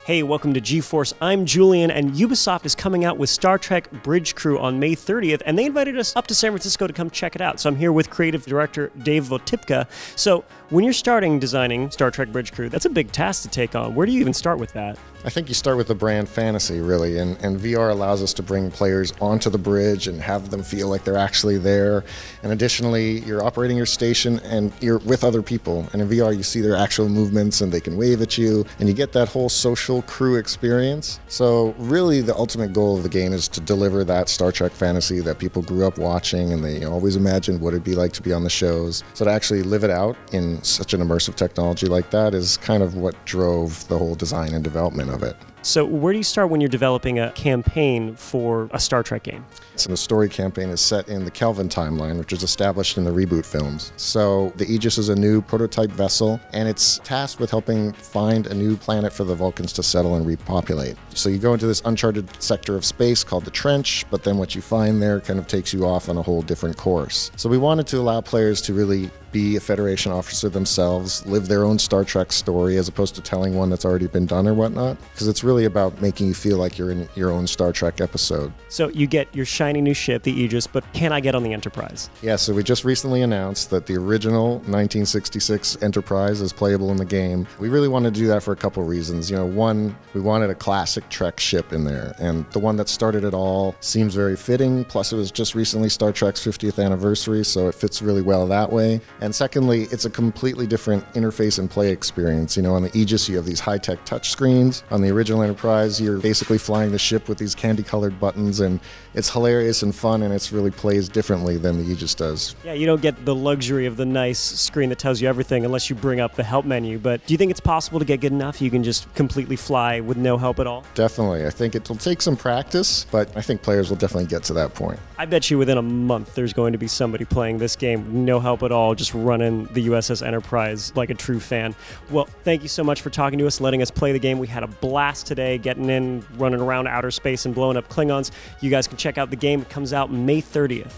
Hey, welcome to GeForce. I'm Julian, and Ubisoft is coming out with Star Trek Bridge Crew on May 30th, and they invited us up to San Francisco to come check it out. So I'm here with Creative Director David Votypka. So when you're starting designing Star Trek Bridge Crew, that's a big task to take on. Where do you even start with that? I think you start with the brand fantasy, really, and VR allows us to bring players onto the bridge and have them feel like they're actually there. And additionally, you're operating your station and you're with other people. And in VR, you see their actual movements and they can wave at you, and you get that whole social crew experience. So really, the ultimate goal of the game is to deliver that Star Trek fantasy that people grew up watching and they always imagined what it'd be like to be on the shows. So to actually live it out in such an immersive technology like that is kind of what drove the whole design and development of it. So where do you start when you're developing a campaign for a Star Trek game? So the story campaign is set in the Kelvin timeline, which was established in the reboot films. So the Aegis is a new prototype vessel, and it's tasked with helping find a new planet for the Vulcans to settle and repopulate. So you go into this uncharted sector of space called the Trench, but then what you find there kind of takes you off on a whole different course. So we wanted to allow players to really be a Federation officer themselves, live their own Star Trek story as opposed to telling one that's already been done or whatnot, because it's really about making you feel like you're in your own Star Trek episode. So you get your shiny new ship, the Aegis, but can I get on the Enterprise? Yeah, so we just recently announced that the original 1966 Enterprise is playable in the game. We really wanted to do that for a couple reasons. One, we wanted a classic Trek ship in there, and the one that started it all seems very fitting, plus it was just recently Star Trek's 50th anniversary, so it fits really well that way. And secondly, it's a completely different interface and play experience. On the Aegis, you have these high-tech touchscreens. On the original Enterprise, you're basically flying the ship with these candy-colored buttons, and it's hilarious and fun, and it really plays differently than the Aegis does. Yeah, you don't get the luxury of the nice screen that tells you everything unless you bring up the help menu. But do you think it's possible to get good enough you can just completely fly with no help at all? Definitely. I think it'll take some practice, but I think players will definitely get to that point. I bet you within a month there's going to be somebody playing this game with no help at all, just running the USS Enterprise like a true fan. Well, thank you so much for talking to us, letting us play the game. We had a blast today getting in, running around outer space and blowing up Klingons. You guys can check out the game. It comes out May 30th.